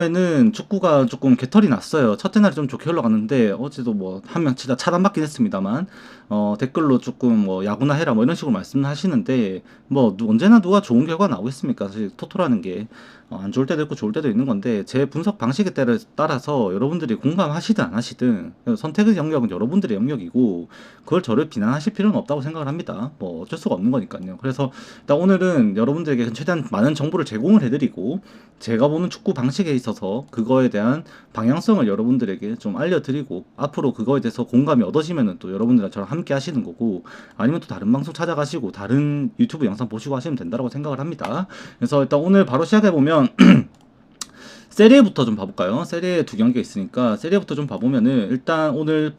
는 축구가 조금 개털이 났어요. 첫째 날이 좀 좋게 흘러갔는데 어제도 뭐 한 명 진짜 차단받긴 했습니다만 댓글로 조금 뭐 야구나 해라 뭐 이런 식으로 말씀하시는데 뭐 언제나 누가 좋은 결과 나오겠습니까? 사실 토토라는 게 안 좋을 때도 있고 좋을 때도 있는 건데 제 분석 방식에 따라서 여러분들이 공감하시든 안 하시든 선택의 영역은 여러분들의 영역이고 그걸 저를 비난하실 필요는 없다고 생각을 합니다. 뭐 어쩔 수가 없는 거니까요. 그래서 일단 오늘은 여러분들에게 최대한 많은 정보를 제공을 해드리고 제가 보는 축구 방식에 있어서 그거에 대한 방향성을 여러분들에게 좀 알려드리고 앞으로 그거에 대해서 공감이 얻어지면은 또 여러분들과 저랑 함께 하시는 거고 아니면 또 다른 방송 찾아가시고 다른 유튜브 영상 보시고 하시면 된다고 생각을 합니다. 그래서 일단 오늘 바로 시작해보면 세리에부터 좀 봐볼까요? 세리에 두 경기가 있으니까 세리에부터 좀 봐보면은 일단 오늘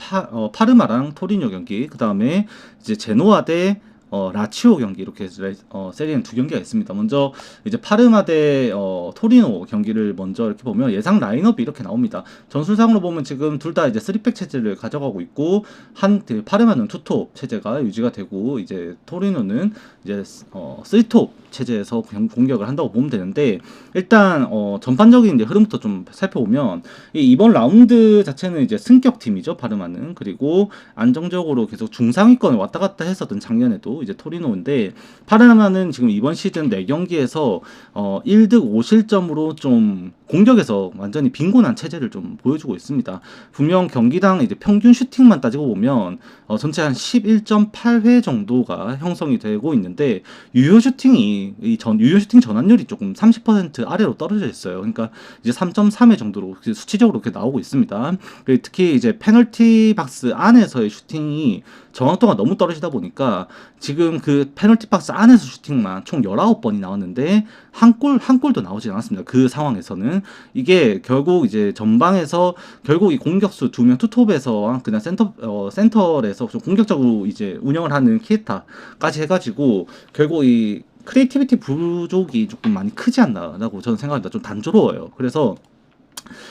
파르마랑 토리뇨 경기 그 다음에 이제 제노아 대 라치오 경기 이렇게 세리에는 두 경기가 있습니다. 먼저 이제 파르마 대 토리노 경기를 먼저 이렇게 보면 예상 라인업이 이렇게 나옵니다. 전술상으로 보면 지금 둘 다 이제 3백 체제를 가져가고 있고 파르마는 투톱 체제가 유지가 되고 이제 토리노는 이제 3톱 체제에서 공격을 한다고 보면 되는데 일단 전반적인 이제 흐름부터 좀 살펴보면 이번 라운드 자체는 이제 승격 팀이죠 파르마는. 그리고 안정적으로 계속 중상위권을 왔다 갔다 했었던 작년에도 이제 토리노인데 파르마는 지금 이번 시즌 4경기에서 1득 5실점으로 좀 공격에서 완전히 빈곤한 체제를 좀 보여주고 있습니다. 분명 경기당 이제 평균 슈팅만 따지고 보면 전체 한 11.8회 정도가 형성이 되고 있는데 유효 슈팅이 유효 슈팅 전환율이 조금 30% 아래로 떨어져 있어요. 그러니까 이제 3.3회 정도로 수치적으로 이렇게 나오고 있습니다. 특히 이제 페널티 박스 안에서의 슈팅이 정확도가 너무 떨어지다 보니까 지금 그 페널티 박스 안에서 슈팅만 총 19번이 나왔는데 한 골도 나오지 않았습니다. 그 상황에서는 이게 결국 이제 전방에서 결국 이 공격수 2명 투톱에서 그냥 센터에서 좀 공격적으로 이제 운영을 하는 키에타까지 해가지고 결국 이 크리에이티비티 부족이 조금 많이 크지 않나라고 저는 생각합니다. 좀 단조로워요. 그래서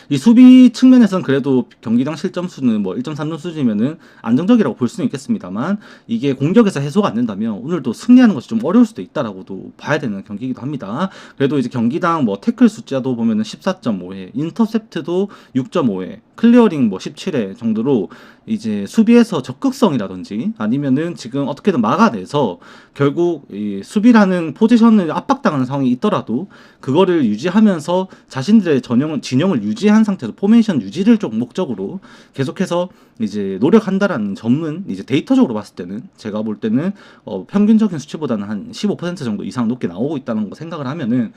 이 수비 측면에서는 그래도 경기당 실점 수는 뭐 1.3점 수준이면은 안정적이라고 볼 수는 있겠습니다만 이게 공격에서 해소가 안 된다면 오늘도 승리하는 것이 좀 어려울 수도 있다라고도 봐야 되는 경기이기도 합니다. 그래도 이제 경기당 뭐 태클 숫자도 보면은 14.5회, 인터셉트도 6.5회, 클리어링 뭐 17회 정도로 이제 수비에서 적극성이라든지 아니면은 지금 어떻게든 막아내서 결국 이 수비라는 포지션을 압박당하는 상황이 있더라도 그거를 유지하면서 자신들의 진영을 유지한 상태에서 포메이션 유지를 좀 목적으로 계속해서 이제 노력한다라는 점은 이제 데이터적으로 봤을 때는 제가 볼 때는 평균적인 수치보다는 한 15% 정도 이상 높게 나오고 있다는 거 생각을 하면은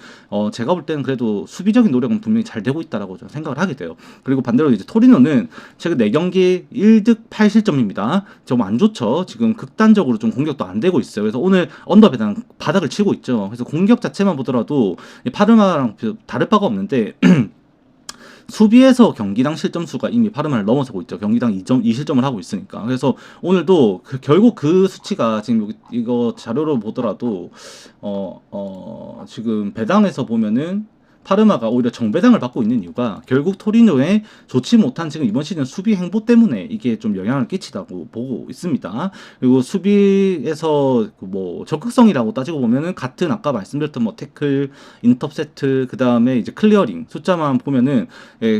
제가 볼 때는 그래도 수비적인 노력은 분명히 잘 되고 있다라고 저는 생각을 하게 돼요. 그리고 반대로 이제 토리노는 최근 4경기 1득 8실점입니다. 좀 안 좋죠. 지금 극단적으로 좀 공격도 안 되고 있어요. 그래서 오늘 언더배당 바닥을 치고 있죠. 그래서 공격 자체만 보더라도 파르마랑 다를 바가 없는데 수비에서 경기당 실점 수가 이미 파르마를 넘어서고 있죠. 경기당 2실점을 하고 있으니까. 그래서 오늘도 결국 그 수치가 지금 이거 자료로 보더라도 지금 배당에서 보면은 파르마가 오히려 정배당을 받고 있는 이유가 결국 토리노의 좋지 못한 지금 이번 시즌 수비 행보 때문에 이게 좀 영향을 끼치다고 보고 있습니다. 그리고 수비에서 뭐 적극성이라고 따지고 보면은 같은 아까 말씀드렸던 뭐 태클, 인터셉트, 그 다음에 이제 클리어링 숫자만 보면은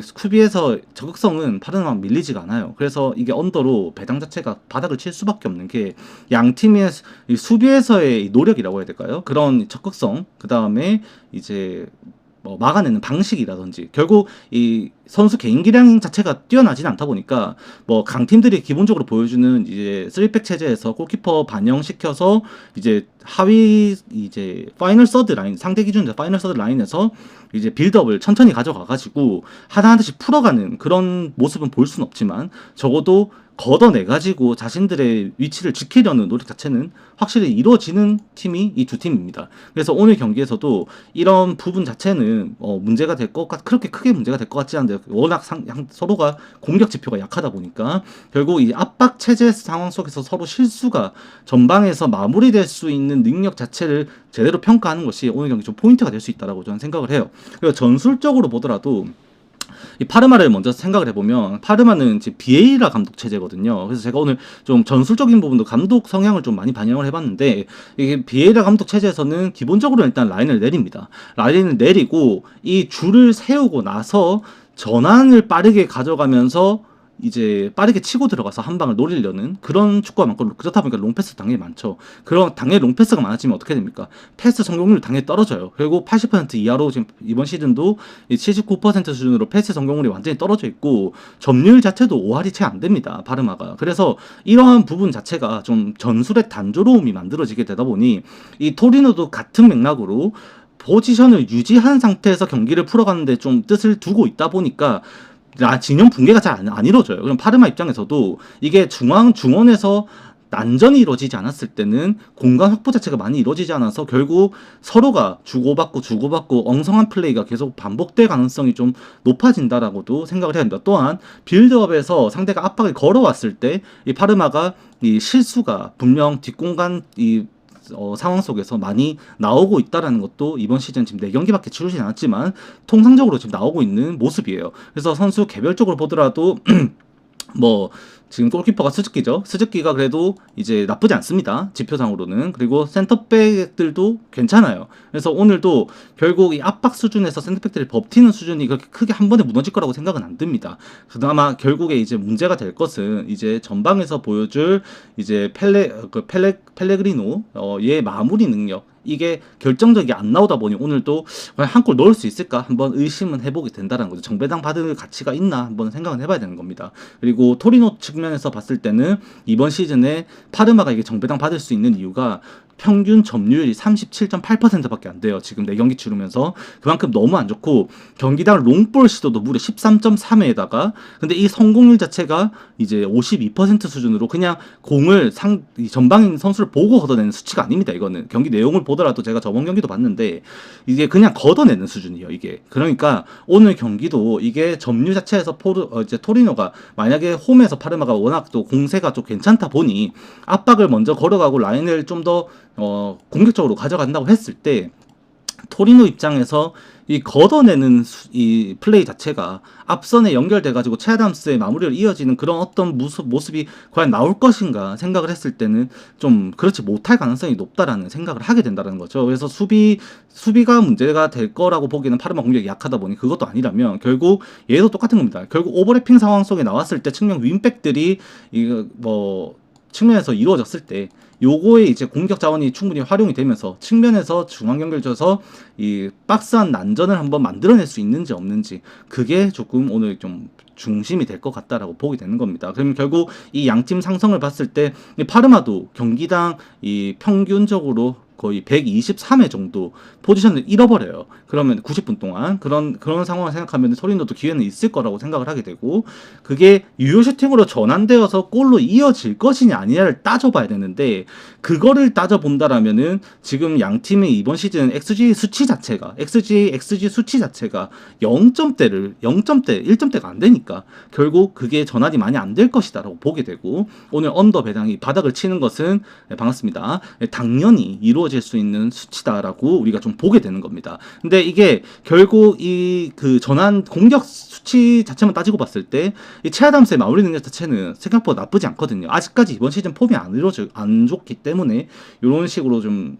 수비에서 적극성은 파르마 밀리지가 않아요. 그래서 이게 언더로 배당 자체가 바닥을 칠 수밖에 없는 게 양 팀의 수비에서의 노력이라고 해야 될까요? 그런 적극성, 그 다음에 이제 뭐 막아내는 방식이라든지 결국 이 선수 개인 기량 자체가 뛰어나진 않다 보니까 뭐 강팀들이 기본적으로 보여주는 이제 3백 체제에서 골키퍼 반영시켜서 이제 하위 이제 파이널 서드 라인 상대 기준에서 파이널 서드 라인에서 이제 빌드업을 천천히 가져가 가지고 하나하나씩 풀어가는 그런 모습은 볼 수는 없지만 적어도 걷어내가지고 자신들의 위치를 지키려는 노력 자체는 확실히 이루어지는 팀이 이 두 팀입니다. 그래서 오늘 경기에서도 이런 부분 자체는 문제가 될 것 그렇게 크게 문제가 될 것 같지 않은데 워낙 서로가 공격 지표가 약하다 보니까 결국 이 압박 체제 상황 속에서 서로 실수가 전방에서 마무리될 수 있는 능력 자체를 제대로 평가하는 것이 오늘 경기 좀 포인트가 될 수 있다라고 저는 생각을 해요. 그리고 전술적으로 보더라도 이 파르마를 먼저 생각을 해보면 파르마는 이제 비에이라 감독 체제거든요. 그래서 제가 오늘 좀 전술적인 부분도 감독 성향을 좀 많이 반영을 해봤는데 이게 비에이라 감독 체제에서는 기본적으로 일단 라인을 내립니다. 라인을 내리고 이 줄을 세우고 나서 전환을 빠르게 가져가면서 이제 빠르게 치고 들어가서 한 방을 노리려는 그런 축구가 많고 그렇다 보니까 롱패스 당연히 많죠. 그런 당연히 롱패스가 많아지면 어떻게 됩니까? 패스 성공률 당연히 떨어져요. 그리고 80% 이하로 지금 이번 시즌도 79% 수준으로 패스 성공률이 완전히 떨어져 있고 점유율 자체도 5할이 채 안 됩니다. 바르마가. 그래서 이러한 부분 자체가 좀 전술의 단조로움이 만들어지게 되다 보니 이 토리노도 같은 맥락으로 포지션을 유지한 상태에서 경기를 풀어가는데 좀 뜻을 두고 있다 보니까 진영 붕괴가 잘 안 이루어져요. 그럼 파르마 입장에서도 이게 중원에서 난전이 이루어지지 않았을 때는 공간 확보 자체가 많이 이루어지지 않아서 결국 서로가 주고받고 엉성한 플레이가 계속 반복될 가능성이 좀 높아진다라고도 생각을 해야 된다. 또한 빌드업에서 상대가 압박을 걸어왔을 때 이 파르마가 이 실수가 분명 뒷공간 상황 속에서 많이 나오고 있다라는 것도 이번 시즌 지금 4경기밖에 치르지 않았지만 통상적으로 지금 나오고 있는 모습이에요. 그래서 선수 개별적으로 보더라도 뭐 지금 골키퍼가 스즈키죠. 스즈키가 그래도 이제 나쁘지 않습니다. 지표상으로는. 그리고 센터백들도 괜찮아요. 그래서 오늘도 결국 이 압박 수준에서 센터백들이 버티는 수준이 그렇게 크게 한 번에 무너질 거라고 생각은 안 듭니다. 그나마 결국에 이제 문제가 될 것은 이제 전방에서 보여줄 이제 펠레그리노 얘의 마무리 능력. 이게 결정적이 안 나오다 보니 오늘도 한 골 넣을 수 있을까 한번 의심은 해보게 된다는 거죠. 정배당 받을 가치가 있나 한번 생각은 해봐야 되는 겁니다. 그리고 토리노 측면에서 봤을 때는 이번 시즌에 파르마가 이게 정배당 받을 수 있는 이유가 평균 점유율이 37.8%밖에 안 돼요. 지금 4경기 치르면서 그만큼 너무 안 좋고 경기당 롱볼 시도도 무려 13.3회에다가 근데 이 성공률 자체가 이제 52% 수준으로 그냥 공을 전방인 선수를 보고 걷어내는 수치가 아닙니다. 이거는 경기 내용을 보더라도 제가 저번 경기도 봤는데 이게 그냥 걷어내는 수준이에요. 이게 그러니까 오늘 경기도 이게 점유 자체에서 이제 토리노가 만약에 홈에서 파르마가 워낙 또 공세가 좀 괜찮다 보니 압박을 먼저 걸어가고 라인을 좀더 공격적으로 가져간다고 했을 때 토리노 입장에서 이 걷어내는 이 플레이 자체가 앞선에 연결돼가지고 체아담스의 마무리를 이어지는 그런 어떤 모습이 과연 나올 것인가 생각을 했을 때는 좀 그렇지 못할 가능성이 높다라는 생각을 하게 된다는 거죠. 그래서 수비가 문제가 될 거라고 보기에는 파르마 공격이 약하다 보니 그것도 아니라면 결국 얘도 똑같은 겁니다. 결국 오버래핑 상황 속에 나왔을 때 측면 윙백들이 측면에서 이루어졌을 때 요거에 이제 공격 자원이 충분히 활용이 되면서 측면에서 중앙 연결줘서 이 박스한 난전을 한번 만들어낼 수 있는지 없는지 그게 조금 오늘 좀 중심이 될 것 같다라고 보게 되는 겁니다. 그러면 결국 이 양팀 상성을 봤을 때 파르마도 경기당 이 평균적으로 거의 123회 정도 포지션을 잃어버려요. 그러면 90분 동안 그런 상황을 생각하면 토리노도 기회는 있을 거라고 생각을 하게 되고 그게 유효 슈팅으로 전환되어서 골로 이어질 것이냐 아니냐를 따져봐야 되는데 그거를 따져본다라면은 지금 양 팀의 이번 시즌 XG 수치 자체가 XG 수치 자체가 1점대가 안 되니까 결국 그게 전환이 많이 안 될 것이다라고 보게 되고 오늘 언더 배당이 바닥을 치는 것은 반갑습니다. 당연히 이루어질 수 있는 수치다라고 우리가 좀 보게 되는 겁니다. 근데 이게 결국 이 그 전환 공격 수치 자체만 따지고 봤을 때 이 체아담스의 마무리 능력 자체는 생각보다 나쁘지 않거든요. 아직까지 이번 시즌 폼이 안 좋기 때문에 이런 식으로 좀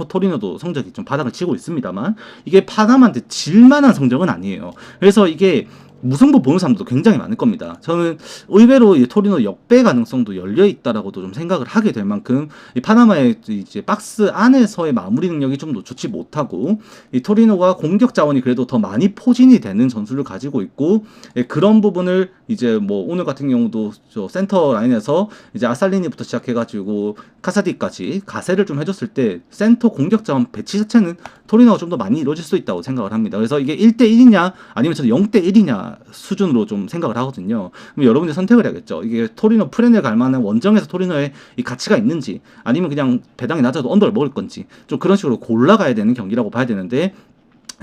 토리노도 성적이 좀 바닥을 치고 있습니다만 이게 파남한테 질만한 성적은 아니에요. 그래서 이게 무승부 보는 사람도 굉장히 많을 겁니다. 저는 의외로 이 토리노 역배 가능성도 열려 있다라고도 좀 생각을 하게 될 만큼 이 파나마의 이제 박스 안에서의 마무리 능력이 좀 좋지 못하고 이 토리노가 공격 자원이 그래도 더 많이 포진이 되는 전술을 가지고 있고 그런 부분을 이제 뭐 오늘 같은 경우도 저 센터 라인에서 이제 아살리니부터 시작해가지고 카사디까지 가세를 좀 해줬을 때 센터 공격 자원 배치 자체는 토리노가 좀 더 많이 이루어질 수 있다고 생각을 합니다. 그래서 이게 1대1이냐 아니면 저는 0대1이냐 수준으로 좀 생각을 하거든요. 그럼 여러분들이 선택을 해야겠죠. 이게 토리노 프렌에 갈 만한 원정에서 토리노의 이 가치가 있는지 아니면 그냥 배당이 낮아도 언더를 먹을 건지 좀 그런 식으로 골라가야 되는 경기라고 봐야 되는데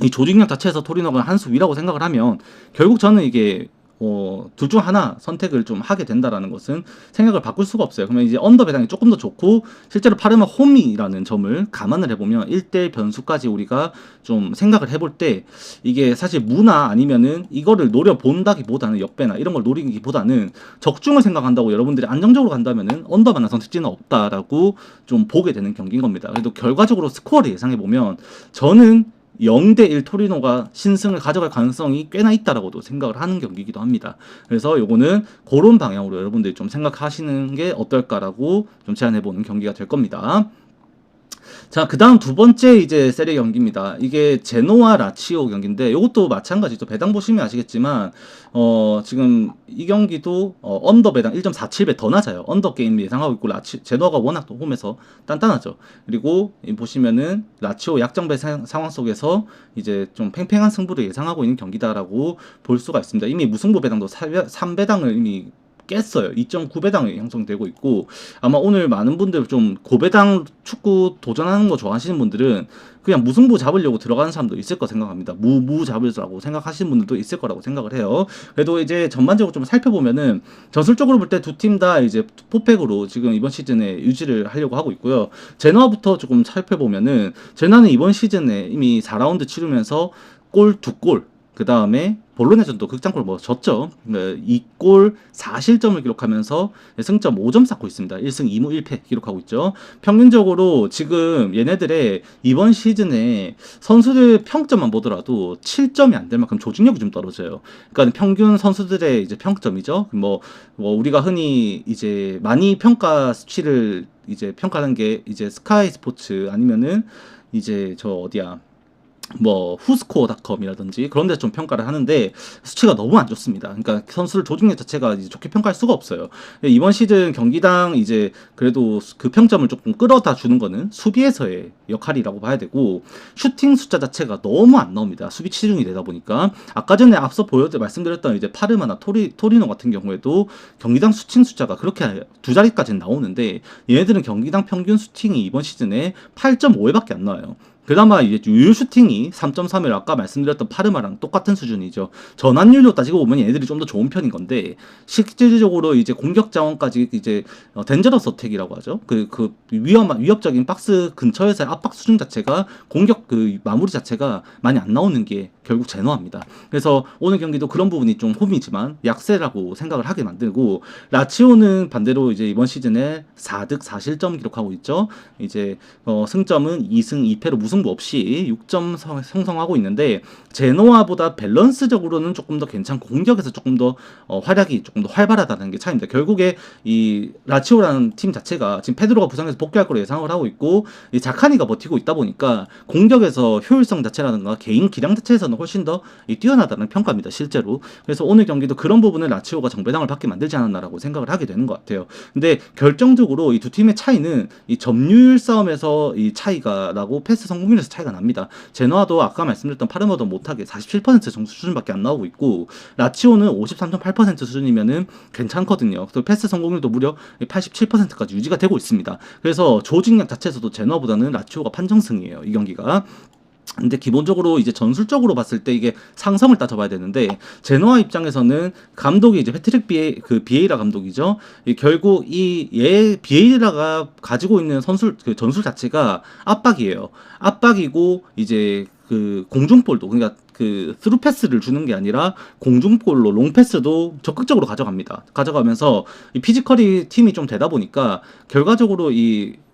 이 조직력 자체에서 토리노가 한 수 위라고 생각을 하면 결국 저는 이게 둘 중 하나 선택을 좀 하게 된다라는 것은 생각을 바꿀 수가 없어요. 그러면 이제 언더 배당이 조금 더 좋고, 실제로 파르마 홈이라는 점을 감안을 해보면 1대1 변수까지 우리가 좀 생각을 해볼 때, 이게 사실 무나 아니면은 이거를 노려본다기보다는 역배나 이런 걸 노리기보다는 적중을 생각한다고 여러분들이 안정적으로 간다면은 언더만한 선택지는 없다라고 좀 보게 되는 경기인 겁니다. 그래도 결과적으로 스코어를 예상해 보면 저는 0대1 토리노가 신승을 가져갈 가능성이 꽤나 있다라고도 생각을 하는 경기이기도 합니다. 그래서 요거는 그런 방향으로 여러분들이 좀 생각하시는 게 어떨까라고 좀 제안해보는 경기가 될 겁니다. 자, 그 다음 두 번째 이제 세리 경기입니다. 이게 제노와 라치오 경기인데, 이것도 마찬가지죠. 배당 보시면 아시겠지만, 지금 이 경기도 언더 배당 1.47배 더 낮아요. 언더 게임 예상하고 있고, 제노가 워낙 또 홈에서 단단하죠. 그리고 보시면은 라치오 약정배 상황 속에서 이제 좀 팽팽한 승부를 예상하고 있는 경기다라고 볼 수가 있습니다. 이미 무승부 배당도 3배당을 이미 깼어요. 2.9배당이 형성되고 있고, 아마 오늘 많은 분들 좀 고배당 축구 도전하는 거 좋아하시는 분들은 그냥 무승부 잡으려고 들어가는 사람도 있을 거 생각합니다. 무 잡으려고 생각하시는 분들도 있을 거라고 생각을 해요. 그래도 이제 전반적으로 좀 살펴보면은 전술적으로 볼 때 두 팀 다 이제 포팩으로 지금 이번 시즌에 유지를 하려고 하고 있고요. 제너부터 조금 살펴보면은, 제너는 이번 시즌에 이미 4라운드 치르면서 골 2골, 그 다음에 볼로냐전도 극장골 뭐 졌죠. 2골 4실점을 기록하면서 승점 5점 쌓고 있습니다. 1승 2무 1패 기록하고 있죠. 평균적으로 지금 얘네들의 이번 시즌에 선수들 평점만 보더라도 7점이 안 될 만큼 조직력이 좀 떨어져요. 그러니까 평균 선수들의 이제 평점이죠. 뭐 우리가 흔히 이제 많이 평가 수치를 이제 평가하는 게 이제 스카이 스포츠 아니면은 이제 저 어디야, 뭐 후스코어닷컴이라든지 그런 데서 좀 평가를 하는데 수치가 너무 안 좋습니다. 그러니까 선수를 조직력 자체가 이제 좋게 평가할 수가 없어요. 이번 시즌 경기당 이제 그래도 그 평점을 조금 끌어다 주는 거는 수비에서의 역할이라고 봐야 되고, 슈팅 숫자 자체가 너무 안 나옵니다. 수비 치중이 되다 보니까. 아까 전에 앞서 말씀드렸던 이제 파르마나 토리노 같은 경우에도 경기당 슈팅 숫자가 그렇게 두 자리까지는 나오는데, 얘네들은 경기당 평균 슈팅이 이번 시즌에 8.5회밖에 안 나와요. 그나마 이제 유효 슈팅이 3.3을 아까 말씀드렸던 파르마랑 똑같은 수준이죠. 전환율로 따지고 보면 얘네들이 좀 더 좋은 편인 건데, 실질적으로 이제 공격 자원까지 이제 덴저러스 어택이라고 하죠. 그 위협적인 박스 근처에서의 압박 수준 자체가, 공격 그 마무리 자체가 많이 안 나오는 게 결국 제노합니다. 그래서 오늘 경기도 그런 부분이 좀 홈이지만 약세라고 생각을 하게 만들고, 라치오는 반대로 이제 이번 시즌에 4득 4실점 기록하고 있죠. 이제 승점은 2승 2패로 무승부 없이 6점 형성하고 있는데, 제노아보다 밸런스적으로는 조금 더 괜찮고 공격에서 조금 더 활약이 조금 더 활발하다는 게 차이입니다. 결국에 이 라치오라는 팀 자체가 지금 페드로가 부상해서 복귀할 거로 예상을 하고 있고, 이 자카니가 버티고 있다 보니까 공격에서 효율성 자체라든가 개인 기량 자체에서는 훨씬 더 뛰어나다는 평가입니다, 실제로. 그래서 오늘 경기도 그런 부분을 라치오가 정배당을 받게 만들지 않았나라고 생각을 하게 되는 것 같아요. 근데 결정적으로 이 두 팀의 차이는 이 점유율 싸움에서 이 차이가 나고 패스 성공률에서 차이가 납니다. 제노아도 아까 말씀드렸던 파르마도 못하게 47% 정도 수준밖에 안 나오고 있고, 라치오는 53.8% 수준이면은 괜찮거든요. 또 패스 성공률도 무려 87%까지 유지가 되고 있습니다. 그래서 조직력 자체에서도 제노아보다는 라치오가 판정승이에요, 이 경기가. 근데 기본적으로 이제 전술적으로 봤을 때 이게 상성을 따져봐야 되는데, 제노아 입장에서는 감독이 이제 패트릭 비에이라 감독이죠. 결국 비에이라가 가지고 있는 그 전술 자체가 압박이에요. 압박이고, 이제 그 공중볼도, 그러니까 그 스루 패스를 주는 게 아니라 공중볼로 롱 패스도 적극적으로 가져가면서 이 피지컬이 팀이 좀 되다 보니까 결과적으로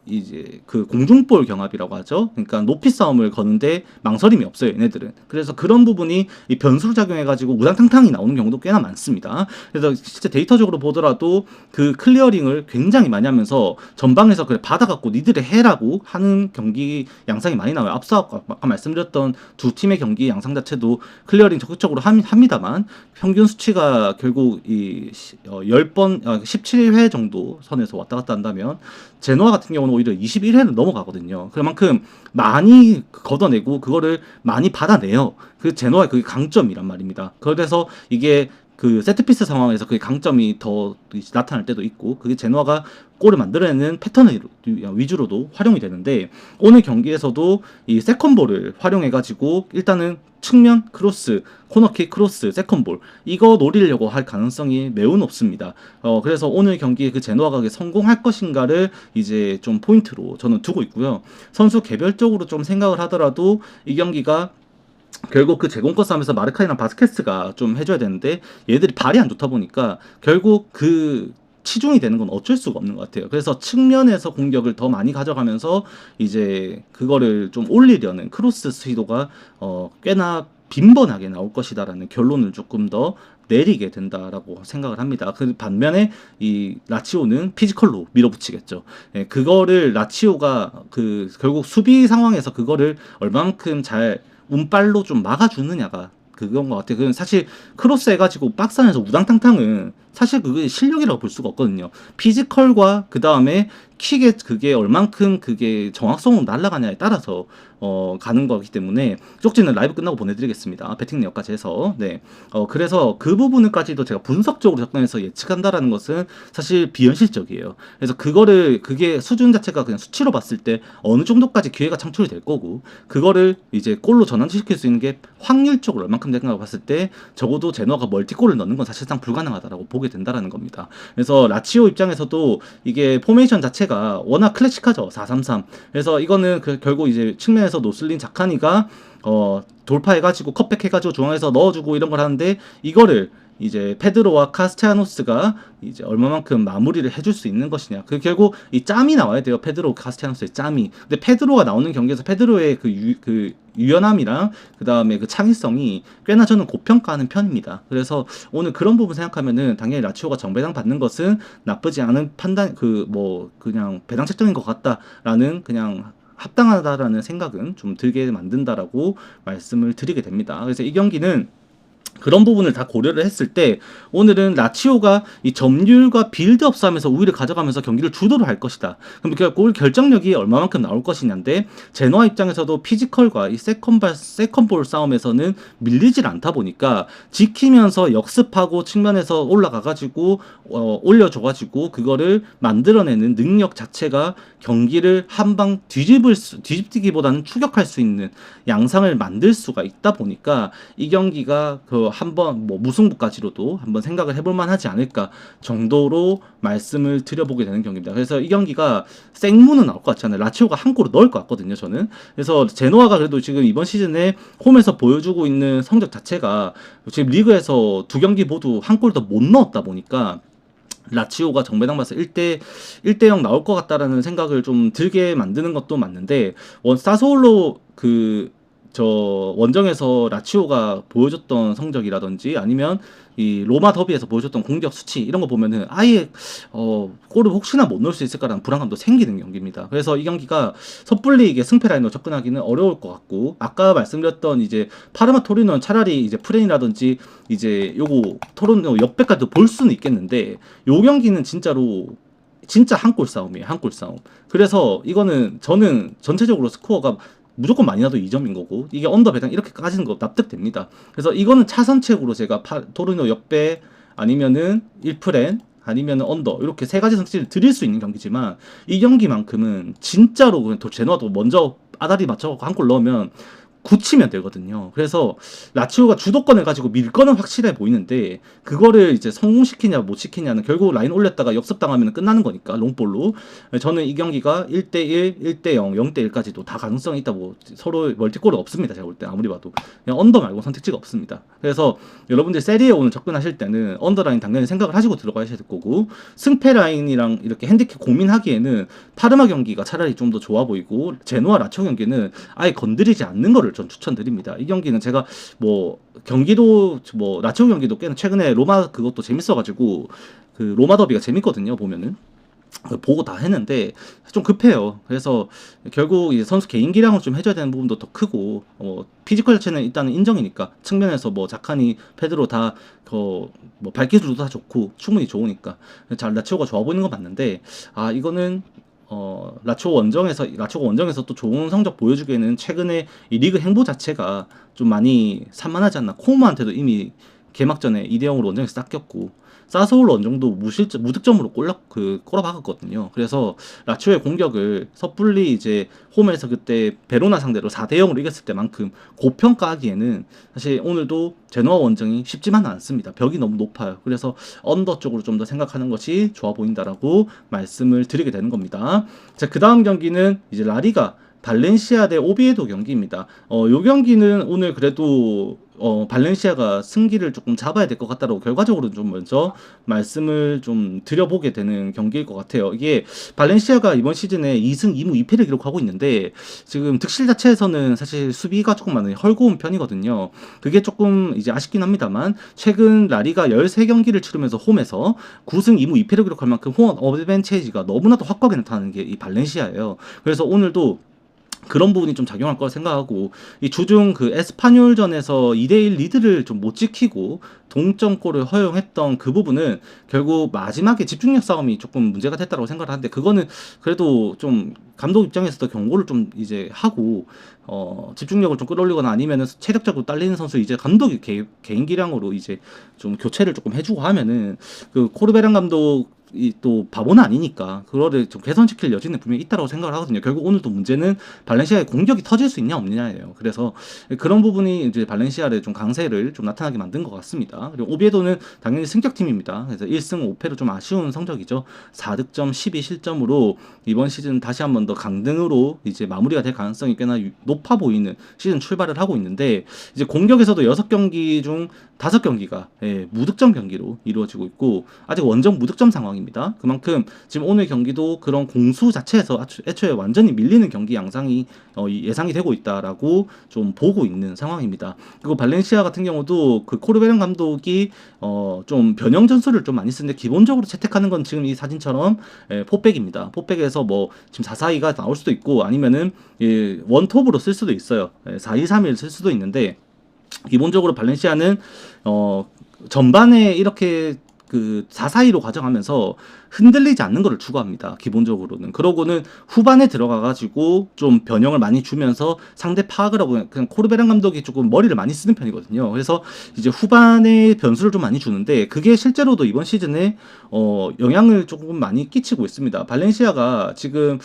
이제 그 공중볼 경합이라고 하죠. 그러니까 높이 싸움을 거는데 망설임이 없어요, 얘네들은. 그래서 그런 부분이 이 변수를 작용해가지고 우당탕탕이 나오는 경우도 꽤나 많습니다. 그래서 실제 데이터적으로 보더라도 그 클리어링을 굉장히 많이 하면서 전방에서 그래 받아갖고 니들이 해라고 하는 경기 양상이 많이 나와요. 앞서 아까 말씀드렸던 두 팀의 경기 양상 자체도 클리어링 적극적으로 합니다만, 평균 수치가 결국 이 17회 정도 선에서 왔다 갔다 한다면, 제노아 같은 경우는 오히려 21회를 넘어가거든요. 그만큼 많이 걷어내고 그거를 많이 받아내요. 그 제노아의 그게 강점이란 말입니다. 그래서 이게 그 세트피스 상황에서 그게 강점이 더 나타날 때도 있고, 그게 제노아가 골을 만들어내는 패턴을 위주로도 활용이 되는데, 오늘 경기에서도 이 세컨볼을 활용해가지고 일단은 측면 크로스, 코너킥 크로스, 세컨볼 이거 노리려고 할 가능성이 매우 높습니다. 그래서 오늘 경기에 그 제노아가 성공할 것인가를 이제 좀 포인트로 저는 두고 있고요. 선수 개별적으로 좀 생각을 하더라도 이 경기가 결국 그 제공권 싸움에서 마르카이랑 바스케스가 좀 해줘야 되는데, 얘들이 발이 안 좋다 보니까 결국 그 치중이 되는 건 어쩔 수가 없는 것 같아요. 그래서 측면에서 공격을 더 많이 가져가면서 이제 그거를 좀 올리려는 크로스 시도가 꽤나 빈번하게 나올 것이다라는 결론을 조금 더 내리게 된다라고 생각을 합니다. 그 반면에 이 라치오는 피지컬로 밀어붙이겠죠. 예, 그거를 라치오가 그 결국 수비 상황에서 그거를 얼만큼 잘 운빨로 좀 막아주느냐가 그건 것 같아요. 그건 사실 크로스 해가지고 박스 안에서 우당탕탕은 사실 그게 실력이라고 볼 수가 없거든요. 피지컬과 그 다음에 킥의 그게 얼만큼 그게 정확성으로 날아가냐에 따라서 가는 거기 때문에, 쪽지는 라이브 끝나고 보내드리겠습니다. 배팅내역까지 해서. 네. 그래서 그 부분까지도 제가 분석적으로 접근해서 예측한다라는 것은 사실 비현실적이에요. 그래서 그게 수준 자체가 그냥 수치로 봤을 때 어느 정도까지 기회가 창출이 될 거고, 그거를 이제 골로 전환시킬 수 있는 게 확률적으로 얼만큼 된가 봤을 때 적어도 제노아가 멀티골을 넣는 건 사실상 불가능하다라고 보게 된다라는 겁니다. 그래서 라치오 입장에서도 이게 포메이션 자체가 워낙 클래식하죠. 4-3-3. 그래서 이거는 결국 이제 측면에서 노슬린 자카니가 돌파해가지고 컵백 해가지고 중앙에서 넣어주고 이런 걸 하는데, 이거를 이제 페드로와 카스테아노스가 이제 얼마만큼 마무리를 해줄 수 있는 것이냐. 그 결국 이 짬이 나와야 돼요. 페드로 카스테아노스의 짬이. 근데 페드로가 나오는 경기에서 페드로의 그 유연함이랑 그 다음에 그 창의성이 꽤나 저는 고평가하는 편입니다. 그래서 오늘 그런 부분 생각하면은 당연히 라치오가 정배당 받는 것은 나쁘지 않은 판단, 그냥 배당 책정인 것 같다라는, 그냥 합당하다라는 생각은 좀 들게 만든다라고 말씀을 드리게 됩니다. 그래서 이 경기는 그런 부분을 다 고려를 했을 때 오늘은 라치오가 이 점유율과 빌드업 싸움에서 우위를 가져가면서 경기를 주도를 할 것이다. 그럼 골 결정력이 얼마만큼 나올 것이냐인데, 제노아 입장에서도 피지컬과 이 세컨볼 싸움에서는 밀리질 않다 보니까 지키면서 역습하고 측면에서 올라가가지고 올려줘가지고 그거를 만들어내는 능력 자체가 경기를 한방 뒤집기보다는 추격할 수 있는 양상을 만들 수가 있다 보니까 이 경기가 한번 무승부까지로도 한번 생각을 해볼 만하지 않을까 정도로 말씀을 드려보게 되는 경기입니다. 그래서 이 경기가 생무는 나올 것 같지 않아요. 라치오가 한 골을 넣을 것 같거든요, 저는. 그래서 제노아가 그래도 지금 이번 시즌에 홈에서 보여주고 있는 성적 자체가 지금 리그에서 두 경기 모두 한 골도 못 넣었다 보니까 라치오가 정배당 봐서 1대0 나올 것 같다라는 생각을 좀 들게 만드는 것도 맞는데, 사소올로 원정에서 라치오가 보여줬던 성적이라든지 아니면 이 로마 더비에서 보여줬던 공격 수치 이런 거 보면은 아예 골을 혹시나 못 넣을 수 있을까라는 불안감도 생기는 경기입니다. 그래서 이 경기가 섣불리 이게 승패 라인으로 접근하기는 어려울 것 같고, 아까 말씀드렸던 이제 파르마 토리노는 차라리 이제 프렌이라든지 이제 요거 토론토 역배까지도 볼 수는 있겠는데, 요 경기는 진짜 한 골 싸움이에요. 한 골 싸움. 그래서 이거는 저는 전체적으로 스코어가 무조건 많이 나도 2점인 거고, 이게 언더 배당 이렇게 까지는 거 납득됩니다. 그래서 이거는 차선책으로 제가 토르노 역배 아니면은 1프렌 아니면은 언더 이렇게 세 가지 선택지를 드릴 수 있는 경기지만, 이 경기만큼은 진짜로 그냥 제노아도 먼저 아다리 맞춰갖고 한 골 넣으면 굳히면 되거든요. 그래서 라치오가 주도권을 가지고 밀 거는 확실해 보이는데, 그거를 이제 성공시키냐 못 시키냐는 결국 라인 올렸다가 역습당하면 끝나는 거니까 롱볼로. 저는 이 경기가 1대1, 1대0, 0대1까지도 다 가능성이 있다고, 서로 멀티골은 없습니다. 제가 볼 때 아무리 봐도 그냥 언더 말고 선택지가 없습니다. 그래서 여러분들 세리에 오늘 접근하실 때는 언더라인 당연히 생각을 하시고 들어가셔야 될 거고, 승패 라인이랑 이렇게 핸디캡 고민하기에는 파르마 경기가 차라리 좀 더 좋아 보이고, 제노아 라치오 경기는 아예 건드리지 않는 거를 전 추천드립니다. 이 경기는 제가 경기도 라치오 경기도 꽤나 최근에 로마 그것도 재밌어가지고, 그 로마 더비가 재밌거든요. 보면은 보고 다 했는데 좀 급해요. 그래서 결국 이제 선수 개인 기량을 좀 해줘야 되는 부분도 더 크고, 피지컬 자체는 일단은 인정이니까 측면에서 자카니, 페드로 다 발기술도 다 좋고 충분히 좋으니까 라치오가 좋아 보이는 건 맞는데, 이거는 라치오 원정에서 또 좋은 성적 보여주기에는 최근에 이 리그 행보 자체가 좀 많이 산만하지 않나. 코모한테도 이미 개막전에 2대0으로 원정에서 닦였고 사서울로 어느 정도 무득점으로 꼬라박았거든요. 그래서 라치오의 공격을 섣불리 이제 홈에서 그때 베로나 상대로 4대0으로 이겼을 때만큼 고평가하기에는 사실 오늘도 제노아 원정이 쉽지만은 않습니다. 벽이 너무 높아요. 그래서 언더 쪽으로 좀 더 생각하는 것이 좋아 보인다라고 말씀을 드리게 되는 겁니다. 자, 그 다음 경기는 이제 라리가 발렌시아 대 오비에도 경기입니다. 요 경기는 오늘 그래도 발렌시아가 승기를 조금 잡아야 될 것 같다고 결과적으로 좀 먼저 말씀을 좀 드려보게 되는 경기일 것 같아요. 이게 발렌시아가 이번 시즌에 2승 2무 2패를 기록하고 있는데 지금 득실 자체에서는 사실 수비가 조금 많이 헐거운 편이거든요. 그게 조금 이제 아쉽긴 합니다만 최근 라리가 13경기를 치르면서 홈에서 9승 2무 2패를 기록할 만큼 홈 어드밴티지가 너무나도 확고하게 나타나는 게 이 발렌시아예요. 그래서 오늘도 그런 부분이 좀 작용할 거라 생각하고 이 주중 그 에스파뇰전에서 2대1 리드를 좀 못 지키고 동점골을 허용했던 그 부분은 결국 마지막에 집중력 싸움이 조금 문제가 됐다고 생각을 하는데 그거는 그래도 좀 감독 입장에서도 경고를 좀 이제 하고 집중력을 좀 끌어올리거나 아니면은 체력적으로 딸리는 선수 이제 감독이 개인 기량으로 이제 좀 교체를 조금 해주고 하면은 그 코르베란 감독 이 또 바보는 아니니까 그거를 좀 개선시킬 여지는 분명히 있다고 생각을 하거든요. 결국 오늘도 문제는 발렌시아의 공격이 터질 수 있냐 없느냐예요. 그래서 그런 부분이 이제 발렌시아를 좀 강세를 좀 나타나게 만든 것 같습니다. 그리고 오비에도는 당연히 승격팀입니다. 그래서 1승 5패로 좀 아쉬운 성적이죠. 4득점 12실점으로 이번 시즌 다시 한 번 더 강등으로 이제 마무리가 될 가능성이 꽤나 높아 보이는 시즌 출발을 하고 있는데 이제 공격에서도 6경기 중 5경기가 무득점 경기로 이루어지고 있고 아직 원정 무득점 상황입니다. 그만큼 지금 오늘 경기도 그런 공수 자체에서 애초에 완전히 밀리는 경기 양상이 예상이 되고 있다라고 좀 보고 있는 상황입니다. 그리고 발렌시아 같은 경우도 그 코르베란 감독이 좀 변형 전술을 좀 많이 쓰는데 기본적으로 채택하는 건 지금 이 사진처럼 포백입니다. 포백에서 뭐 지금 4-4-2가 나올 수도 있고 아니면은 원톱으로 쓸 수도 있어요. 4-2-3-1 쓸 수도 있는데 기본적으로 발렌시아는 전반에 이렇게 그 4-4-2로 가져가면서 흔들리지 않는 것을 추구합니다. 기본적으로는. 그러고는 후반에 들어가가지고 좀 변형을 많이 주면서 상대 파악을 하고 그냥 코르베란 감독이 조금 머리를 많이 쓰는 편이거든요. 그래서 이제 후반에 변수를 좀 많이 주는데 그게 실제로도 이번 시즌에 영향을 조금 많이 끼치고 있습니다. 발렌시아가 지금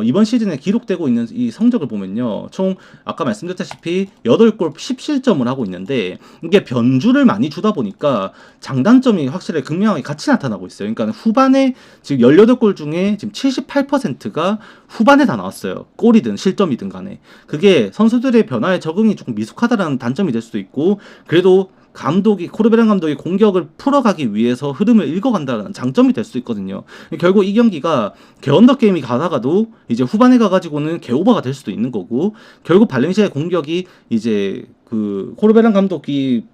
이번 시즌에 기록되고 있는 이 성적을 보면요. 총 아까 말씀드렸다시피 8골 10실점을 하고 있는데 이게 변주를 많이 주다 보니까 장단점이 확실히 극명하게 같이 나타나고 있어요. 그러니까 후반에 지금 18골 중에 지금 78%가 후반에 다 나왔어요. 골이든 실점이든 간에. 그게 선수들의 변화에 적응이 조금 미숙하다라는 단점이 될 수도 있고 그래도 코르베란 감독이 공격을 풀어가기 위해서 흐름을 읽어간다는 장점이 될 수 있거든요. 결국 이 경기가 개언더 게임이 가다가도 이제 후반에 가가지고는 개오버가 될 수도 있는 거고 결국 발렌시아의 공격이 이제 그 코르베란 감독이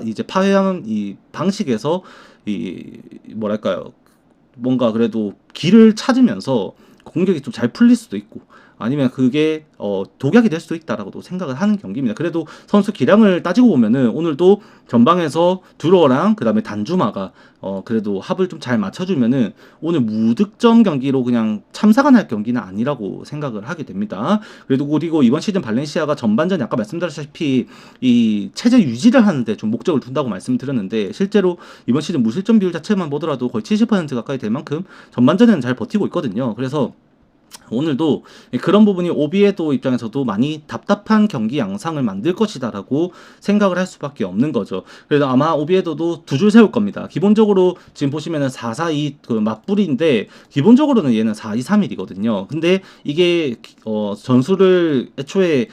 이제 파회하는 이 방식에서 이 뭐랄까요 뭔가 그래도 길을 찾으면서 공격이 좀 잘 풀릴 수도 있고 아니면 그게 독약이 될 수도 있다라고도 생각을 하는 경기입니다. 그래도 선수 기량을 따지고 보면은 오늘도 전방에서 두로랑 그다음에 단주마가 그래도 합을 좀 잘 맞춰주면은 오늘 무득점 경기로 그냥 참사가 날 경기는 아니라고 생각을 하게 됩니다. 그리고 이번 시즌 발렌시아가 전반전에 아까 말씀드렸다시피 이 체제 유지를 하는데 좀 목적을 둔다고 말씀드렸는데 실제로 이번 시즌 무실점 비율 자체만 보더라도 거의 70% 가까이 될 만큼 전반전에는 잘 버티고 있거든요. 그래서 오늘도 그런 부분이 오비에도 입장에서도 많이 답답한 경기 양상을 만들 것이다라고 생각을 할 수밖에 없는 거죠. 그래서 아마 오비에도도 두 줄 세울 겁니다. 기본적으로 지금 보시면은 4-4-2 그 맞불인데 기본적으로는 얘는 4-2-3-1이거든요. 근데 이게 전술을 애초에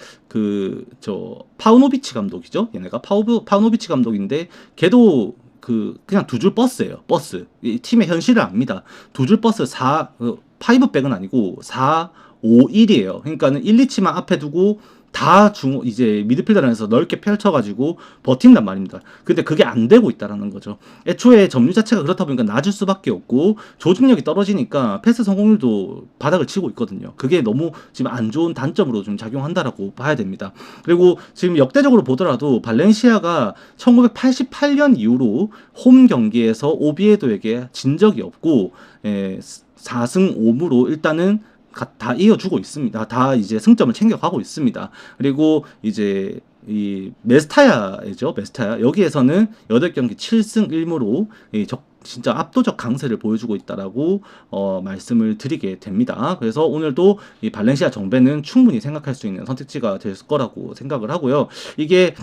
파우노비치 감독이죠. 얘네가 파우노비치 감독인데 걔도 그냥 두 줄 버스예요. 버스. 이 팀의 현실을 압니다. 두 줄 버스 5백은 아니고 4-5-1이에요. 그러니까는 1-2치만 앞에 두고 다 이제 미드필더라인에서 넓게 펼쳐가지고 버틴단 말입니다. 근데 그게 안 되고 있다라는 거죠. 애초에 점유 자체가 그렇다 보니까 낮을 수밖에 없고 조직력이 떨어지니까 패스 성공률도 바닥을 치고 있거든요. 그게 너무 지금 안 좋은 단점으로 좀 작용한다라고 봐야 됩니다. 그리고 지금 역대적으로 보더라도 발렌시아가 1988년 이후로 홈 경기에서 오비에도에게 진 적이 없고 4승 5무로 일단은 다 이어주고 있습니다. 다 이제 승점을 챙겨가고 있습니다. 그리고 이제 이 메스타야죠. 메스타야. 여기에서는 8경기 7승 1무로 진짜 압도적 강세를 보여주고 있다라고 말씀을 드리게 됩니다. 그래서 오늘도 이 발렌시아 정배는 충분히 생각할 수 있는 선택지가 될 거라고 생각을 하고요. 이게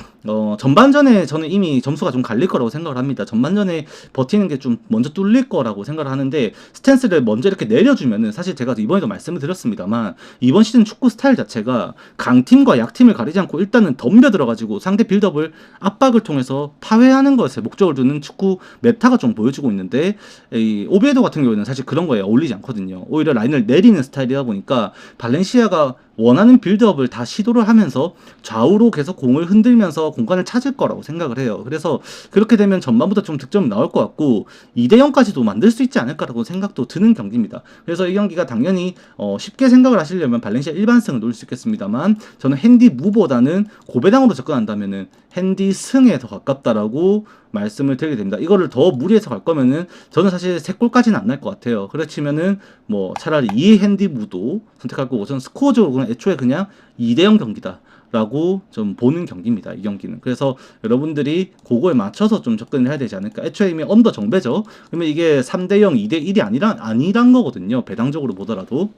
전반전에 저는 이미 점수가 좀 갈릴 거라고 생각을 합니다. 전반전에 버티는 게 좀 먼저 뚫릴 거라고 생각을 하는데 스탠스를 먼저 이렇게 내려주면은 사실 제가 이번에도 말씀을 드렸습니다만 이번 시즌 축구 스타일 자체가 강팀과 약팀을 가리지 않고 일단은 덤벼들어가지고 상대 빌드업을 압박을 통해서 파괴하는 것에 목적을 두는 축구 메타가 좀 보여주고 있는데 이 오비에도 같은 경우에는 사실 그런 거에 어울리지 않거든요. 오히려 라인을 내리는 스타일이다 보니까 발렌시아가 원하는 빌드업을 다 시도를 하면서 좌우로 계속 공을 흔들면서 공간을 찾을 거라고 생각을 해요. 그래서 그렇게 되면 전반부터 좀 득점이 나올 것 같고 2대0까지도 만들 수 있지 않을까라고 생각도 드는 경기입니다. 그래서 이 경기가 당연히 쉽게 생각을 하시려면 발렌시아 일반승을 노릴 수 있겠습니다만 저는 핸디 무보다는 고배당으로 접근한다면은 핸디 승에 더 가깝다라고 말씀을 드리게 됩니다. 이거를 더 무리해서 갈 거면은 저는 사실 3골까지는 안 날 것 같아요. 그렇지만은 뭐 차라리 2 핸디 무도 선택할 거고 저는 스코어적으로 애초에 그냥 2대0 경기다. 라고 좀 보는 경기입니다. 이 경기는. 그래서 여러분들이 그거에 맞춰서 좀 접근을 해야 되지 않을까. 애초에 이미 언더 정배죠. 그러면 이게 3대0, 2대1이 아니란 거거든요. 배당적으로 보더라도.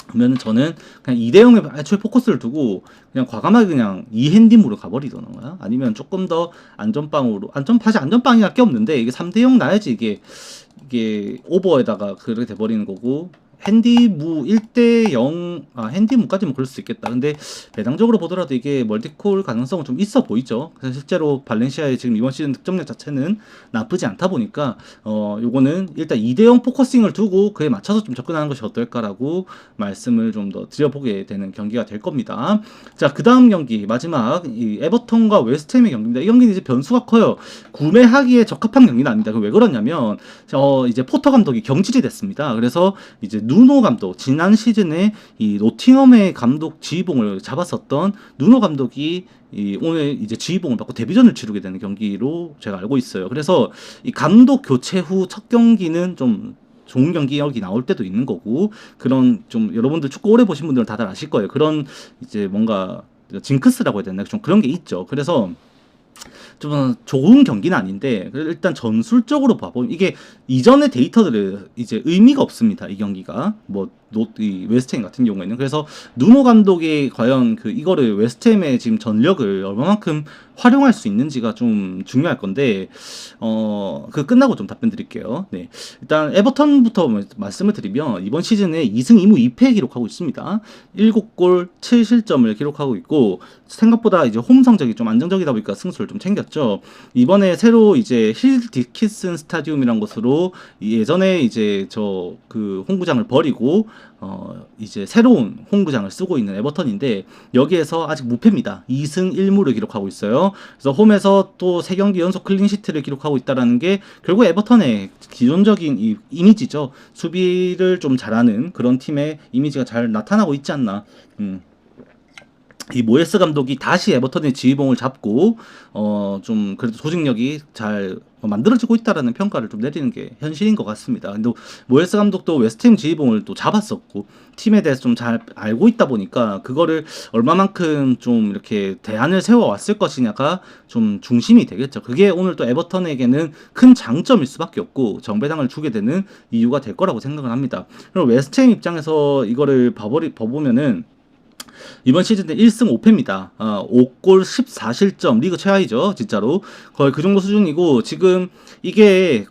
그러면 저는 그냥 2대0에 애초에 포커스를 두고 그냥 과감하게 그냥 2핸디무로 가버리던가 아니면 조금 더 안전빵으로 사실 안전빵이 게 없는데 이게 3대0 나야지 이게 오버에다가 그렇게 돼버리는 거고 핸디무 1대0 핸디무까지는 그럴 수 있겠다. 근데 배당적으로 보더라도 이게 멀티콜 가능성은 좀 있어 보이죠. 그래서 실제로 발렌시아의 지금 이번 시즌 득점력 자체는 나쁘지 않다 보니까 요거는 일단 2대0 포커싱을 두고 그에 맞춰서 좀 접근하는 것이 어떨까라고 말씀을 좀 더 드려보게 되는 경기가 될 겁니다. 자, 그 다음 경기 마지막 이 에버턴과 웨스트햄의 경기입니다. 이 경기는 이제 변수가 커요. 구매하기에 적합한 경기는 아닙니다. 왜 그러냐면 이제 포터 감독이 경질이 됐습니다. 그래서 이제 누노 감독 지난 시즌에 이 노팅엄의 감독 지휘봉을 잡았었던 누노 감독이 오늘 이제 지휘봉을 받고 데뷔전을 치르게 되는 경기로 제가 알고 있어요. 그래서 이 감독 교체 후 첫 경기는 좀 좋은 경기력이 나올 때도 있는 거고 그런 좀 여러분들 축구 오래 보신 분들은 다들 아실 거예요. 그런 이제 뭔가 징크스라고 해야 되나 좀 그런 게 있죠. 그래서 좀 좋은 경기는 아닌데 일단 전술적으로 봐보면 이게 이전의 데이터들은 이제 의미가 없습니다. 이 경기가 이 웨스트햄 같은 경우에는 그래서 누노 감독이 과연 이거를 웨스트햄의 지금 전력을 얼마만큼 활용할 수 있는지가 좀 중요할 건데 끝나고 좀 답변 드릴게요. 네. 일단 에버턴부터 말씀을 드리면 이번 시즌에 2승 2무 2패 기록하고 있습니다. 7골 7실점을 기록하고 있고 생각보다 이제 홈 성적이 좀 안정적이다 보니까 승수를 좀 챙겼죠. 이번에 새로 이제 힐 디키슨 스타디움이란 곳으로 예전에 이제 홈구장을 버리고 이제 새로운 홈구장을 쓰고 있는 에버턴인데 여기에서 아직 무패입니다. 2승 1무를 기록하고 있어요. 그래서 홈에서 또 3경기 연속 클린시트를 기록하고 있다는 게 결국 에버턴의 기존적인 이 이미지죠. 수비를 좀 잘하는 그런 팀의 이미지가 잘 나타나고 있지 않나. 이 모예스 감독이 다시 에버턴의 지휘봉을 잡고 좀 그래도 조직력이 잘 만들어지고 있다라는 평가를 좀 내리는 게 현실인 것 같습니다. 근데 모예스 감독도 웨스트햄 지휘봉을 또 잡았었고 팀에 대해서 좀 잘 알고 있다 보니까 그거를 얼마만큼 좀 이렇게 대안을 세워왔을 것이냐가 좀 중심이 되겠죠. 그게 오늘 또 에버턴에게는 큰 장점일 수밖에 없고 정배당을 주게 되는 이유가 될 거라고 생각을 합니다. 그리고 웨스트햄 입장에서 이거를 봐보면은 이번 시즌에 1승 5패입니다. 5골 14실점 리그 최하이죠. 진짜로 거의 그 정도 수준이고 지금 이게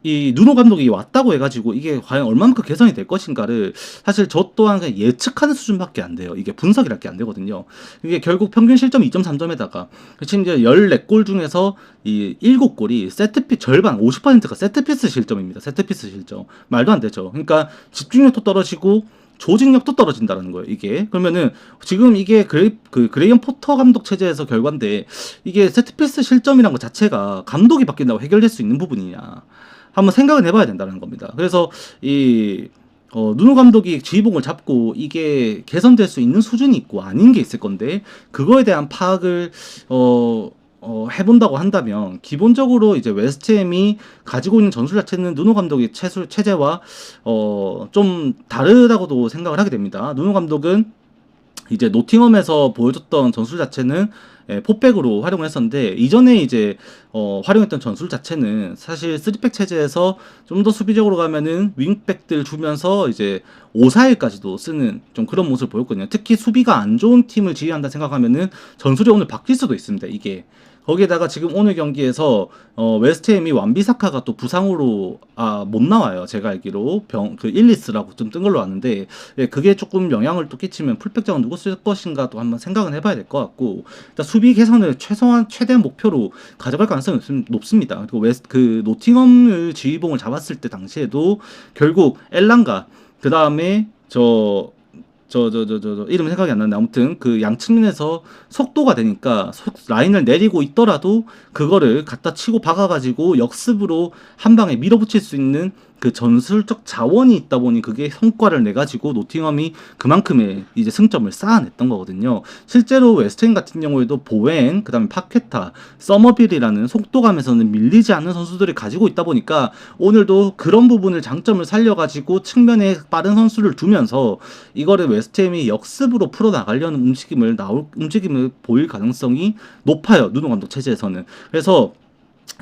이 누노 감독이 왔다고 해가지고 이게 과연 얼마만큼 개선이 될 것인가를 사실 저 또한 그냥 예측하는 수준밖에 안 돼요. 이게 분석이랄 게 안 되거든요. 이게 결국 평균 실점 2.3점에다가 지금 이제 14골 중에서 이 7골이 세트피스 절반 50%가 세트피스 실점입니다. 세트피스 실점 말도 안 되죠. 그러니까 집중력도 떨어지고 조직력도 떨어진다는 거예요, 이게. 그러면은, 지금 이게 그레이엄 포터 감독 체제에서 결과인데, 이게 세트피스 실점이란 것 자체가 감독이 바뀐다고 해결될 수 있는 부분이냐. 한번 생각을 해봐야 된다는 겁니다. 그래서, 누누 감독이 지휘봉을 잡고 이게 개선될 수 있는 수준이 있고 아닌 게 있을 건데, 그거에 대한 파악을, 해본다고 한다면 기본적으로 이제 웨스트햄이 가지고 있는 전술 자체는 누노 감독의 체제와 좀 다르다고도 생각을 하게 됩니다. 누노 감독은 이제 노팅엄에서 보여줬던 전술 자체는 포백으로 활용을 했었는데, 이전에 이제 활용했던 전술 자체는 사실 3백 체제에서 좀 더 수비적으로 가면은 윙백들 주면서 이제 5-4-1까지도 쓰는 좀 그런 모습을 보였거든요. 특히 수비가 안 좋은 팀을 지휘한다 생각하면은 전술이 오늘 바뀔 수도 있습니다, 이게. 거기에다가 지금 오늘 경기에서 웨스트햄이 완비사카가 또 부상으로 못 나와요. 제가 알기로 그 일리스라고 좀 뜬 걸로 아는데, 예, 그게 조금 영향을 또 끼치면 풀백장은 누구 쓸 것인가 또 한번 생각은 해봐야 될 것 같고, 일단 수비 개선을 최대한 목표로 가져갈 가능성이 높습니다. 그리고 그 노팅엄을 지휘봉을 잡았을 때 당시에도 결국 엘란가, 그 다음에 이름 생각이 안 나는데, 아무튼 그 양측면에서 속도가 되니까 라인을 내리고 있더라도 그거를 갖다 치고 박아가지고 역습으로 한 방에 밀어붙일 수 있는 그 전술적 자원이 있다 보니 그게 성과를 내가지고 노팅엄이 그만큼의 이제 승점을 쌓아냈던 거거든요. 실제로 웨스트햄 같은 경우에도 보웬, 그 다음에 파케타, 서머빌이라는 속도감에서는 밀리지 않는 선수들이 가지고 있다 보니까 오늘도 그런 부분을 장점을 살려가지고 측면에 빠른 선수를 두면서 이거를 웨스트햄이 역습으로 풀어나가려는 움직임을 보일 가능성이 높아요. 누노 감독 체제에서는. 그래서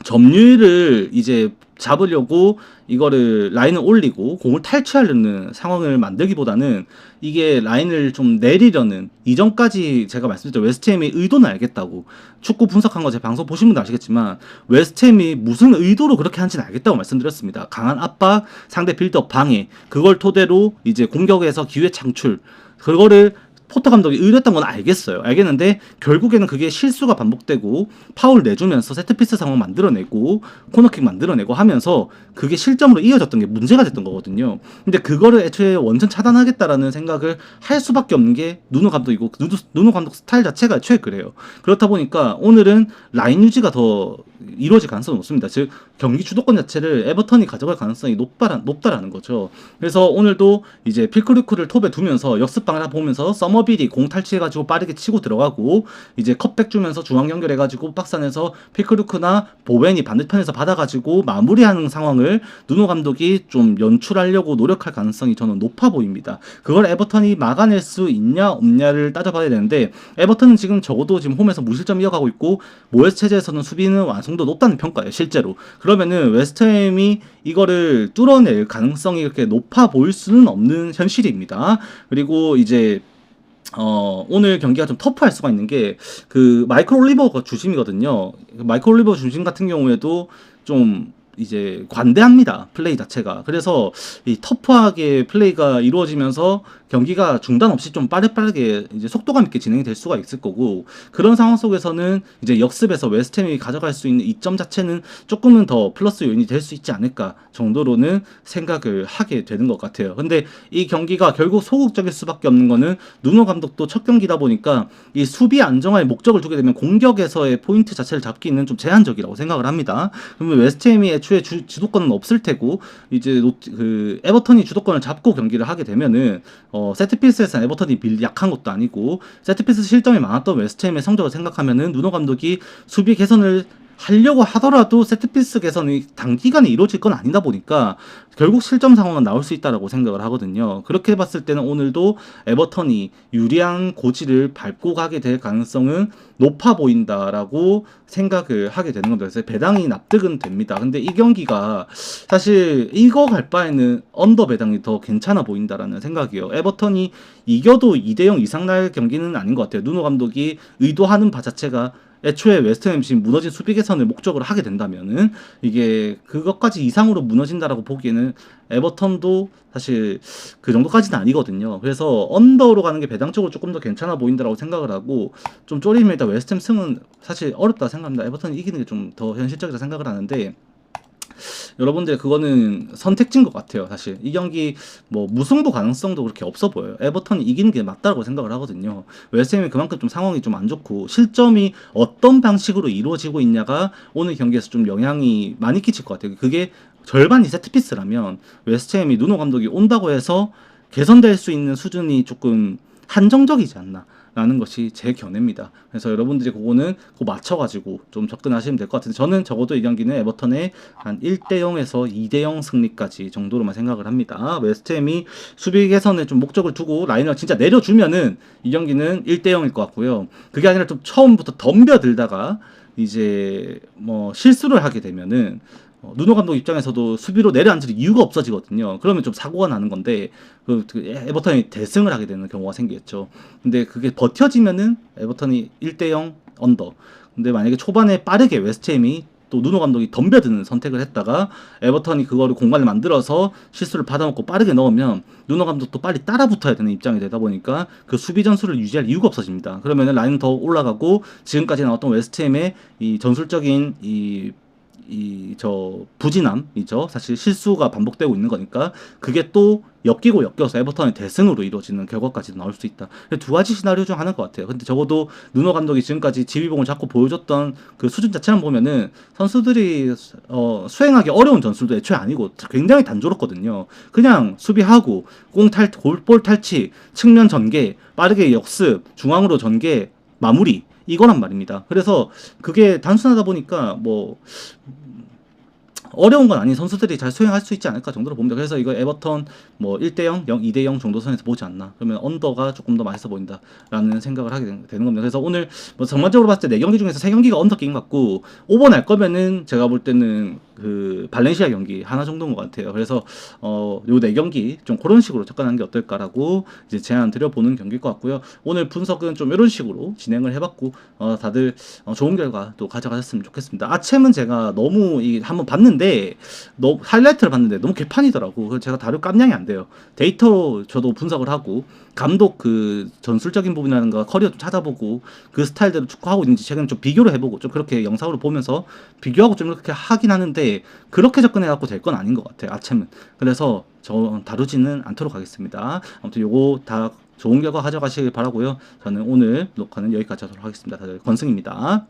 점유율을 이제 잡으려고 이거를 라인을 올리고 공을 탈취하려는 상황을 만들기보다는 이게 라인을 좀 내리려는, 이전까지 제가 말씀드렸죠. 웨스트햄이 의도는 알겠다고. 축구 분석한 거 제 방송 보신 분도 아시겠지만 웨스트햄이 무슨 의도로 그렇게 한지는 알겠다고 말씀드렸습니다. 강한 압박, 상대 빌드업 방해, 그걸 토대로 이제 공격에서 기회 창출, 그거를 포터 감독이 의도했던 건 알겠는데 결국에는 그게 실수가 반복되고 파울 내주면서 세트피스 상황 만들어내고 코너킥 만들어내고 하면서 그게 실점으로 이어졌던 게 문제가 됐던 거거든요. 근데 그거를 애초에 원천 차단하겠다라는 생각을 할 수밖에 없는 게 누누 감독이고, 누누 감독 스타일 자체가 애초에 그래요. 그렇다 보니까 오늘은 라인 유지가 더 이루어질 가능성이 높습니다. 즉 경기 주도권 자체를 에버턴이 가져갈 가능성이 높다라는 거죠. 그래서 오늘도 이제 필크루크를 톱에 두면서 역습방을 보면서 서머빌이 공 탈취해가지고 빠르게 치고 들어가고, 이제 컵백 주면서 중앙 연결해가지고 박스 안에서 필크루크나 보벤이 반대편에서 받아가지고 마무리하는 상황을 누노 감독이 좀 연출하려고 노력할 가능성이 저는 높아 보입니다. 그걸 에버턴이 막아낼 수 있냐 없냐를 따져봐야 되는데, 에버턴은 지금 적어도 지금 홈에서 무실점 이어가고 있고 모에스 체제에서는 수비는 완성도 높다는 평가예요, 실제로. 그러면은 웨스트햄이 이거를 뚫어낼 가능성이 그렇게 높아 보일 수는 없는 현실입니다. 그리고 이제 오늘 경기가 좀 터프할 수가 있는 게 그 마이클 올리버가 주심이거든요. 마이클 올리버 주심 같은 경우에도 좀 이제 관대합니다, 플레이 자체가. 그래서 이 터프하게 플레이가 이루어지면서 경기가 중단 없이 좀 빠르게 이제 속도감 있게 진행이 될 수가 있을 거고, 그런 상황 속에서는 이제 역습에서 웨스트햄이 가져갈 수 있는 이점 자체는 조금은 더 플러스 요인이 될 수 있지 않을까 정도로는 생각을 하게 되는 것 같아요. 근데 이 경기가 결국 소극적일 수밖에 없는 거는 누노 감독도 첫 경기다 보니까 이 수비 안정화에 목적을 두게 되면 공격에서의 포인트 자체를 잡기는 좀 제한적이라고 생각을 합니다. 그러면 웨스트햄이 애초에 주도권은 없을 테고, 이제 그 에버턴이 주도권을 잡고 경기를 하게 되면은 세트피스에서 에버턴이 약한 것도 아니고 세트피스 실점이 많았던 웨스트햄의 성적을 생각하면은 누노 감독이 수비 개선을 하려고 하더라도 세트피스 개선이 단기간에 이루어질 건 아니다 보니까 결국 실점 상황은 나올 수 있다라고 생각을 하거든요. 그렇게 봤을 때는 오늘도 에버턴이 유리한 고지를 밟고 가게 될 가능성은 높아 보인다라고 생각을 하게 되는 겁니다. 그래서 배당이 납득은 됩니다. 근데 이 경기가 사실 이거 갈 바에는 언더 배당이 더 괜찮아 보인다라는 생각이에요. 에버턴이 이겨도 2대0 이상 날 경기는 아닌 것 같아요. 누노 감독이 의도하는 바 자체가 애초에 웨스트햄이 지금 무너진 수비 개선을 목적으로 하게 된다면은 이게 그것까지 이상으로 무너진다라고 보기에는 에버턴도 사실 그 정도까지는 아니거든요. 그래서 언더로 가는 게 배당적으로 조금 더 괜찮아 보인다라고 생각을 하고, 좀 쪼리면 일단 웨스트햄 승은 사실 어렵다 생각합니다. 에버턴이 이기는 게 좀 더 현실적이라 생각을 하는데, 여러분들 그거는 선택지인 것 같아요. 사실 이 경기 뭐 무승부 가능성도 그렇게 없어 보여요. 에버턴이 이기는 게 맞다고 생각을 하거든요. 웨스트햄이 그만큼 좀 상황이 좀 안 좋고 실점이 어떤 방식으로 이루어지고 있냐가 오늘 경기에서 좀 영향이 많이 끼칠 것 같아요. 그게 절반이 세트피스라면 웨스트햄이 누노 감독이 온다고 해서 개선될 수 있는 수준이 조금 한정적이지 않나라는 것이 제 견해입니다. 그래서 여러분들이 그거는 그거 맞춰가지고 좀 접근하시면 될 것 같은데 저는 적어도 이 경기는 에버턴의 한 1대0에서 2대0 승리까지 정도로만 생각을 합니다. 웨스트햄이 수비 개선에 좀 목적을 두고 라인을 진짜 내려주면은 이 경기는 1대0일 것 같고요. 그게 아니라 좀 처음부터 덤벼들다가 이제 뭐 실수를 하게 되면은 누노 감독 입장에서도 수비로 내려앉을 이유가 없어지거든요. 그러면 좀 사고가 나는 건데 그 에버턴이 대승을 하게 되는 경우가 생기겠죠. 근데 그게 버텨지면은 에버턴이 1대0 언더. 근데 만약에 초반에 빠르게 웨스트햄이 또 누노 감독이 덤벼드는 선택을 했다가 에버턴이 그거를 공간을 만들어서 실수를 받아먹고 빠르게 넣으면 누노 감독도 빨리 따라 붙어야 되는 입장이 되다 보니까 그 수비 전술을 유지할 이유가 없어집니다. 그러면은 라인은 더 올라가고 지금까지 나왔던 웨스트햄의 이 전술적인 저 부진함이죠. 사실 실수가 반복되고 있는 거니까 그게 또 엮이고 엮여서 에버턴의 대승으로 이루어지는 결과까지도 나올 수 있다. 두 가지 시나리오 중 하나인 것 같아요. 근데 적어도 누노 감독이 지금까지 지휘봉을 잡고 보여줬던 그 수준 자체만 보면은 선수들이 수행하기 어려운 전술도 애초에 아니고 굉장히 단조롭거든요. 그냥 수비하고 골볼 탈취, 측면 전개, 빠르게 역습, 중앙으로 전개, 마무리 이거란 말입니다. 그래서 그게 단순하다 보니까 뭐 어려운 건 아닌 선수들이 잘 수행할 수 있지 않을까 정도로 봅니다. 그래서 이거 에버턴 뭐 1대0, 2대0 정도 선에서 보지 않나. 그러면 언더가 조금 더 맛있어 보인다라는 생각을 하게 되는 겁니다. 그래서 오늘 뭐 전반적으로 봤을 때 4경기 중에서 3경기가 언더 게임 같고 오버 날 거면은 제가 볼 때는 그 발렌시아 경기 하나 정도인 것 같아요. 그래서 요 4경기 좀 그런 식으로 접근하는 게 어떨까라고 이제 제안 드려보는 경기일 것 같고요. 오늘 분석은 좀 이런 식으로 진행을 해봤고 다들 좋은 결과 또 가져가셨으면 좋겠습니다. 아챔은 제가 너무 한번 봤는데 하이라이트를 봤는데 너무 개판이더라고. 그래서 제가 다룰 깜냥이 안 돼요. 데이터 저도 분석을 하고 감독 그 전술적인 부분이라든가 커리어 좀 찾아보고 그 스타일대로 축구하고 있는지 최근에 좀 비교를 해보고 좀 그렇게 영상으로 보면서 비교하고 좀 이렇게 하긴 하는데 그렇게 접근해갖고 될 건 아닌 것 같아요. 아챔은. 그래서 저 다루지는 않도록 하겠습니다. 아무튼 요거 다 좋은 결과 가져가시길 바라고요. 저는 오늘 녹화는 여기까지 하도록 하겠습니다. 다들 건승입니다.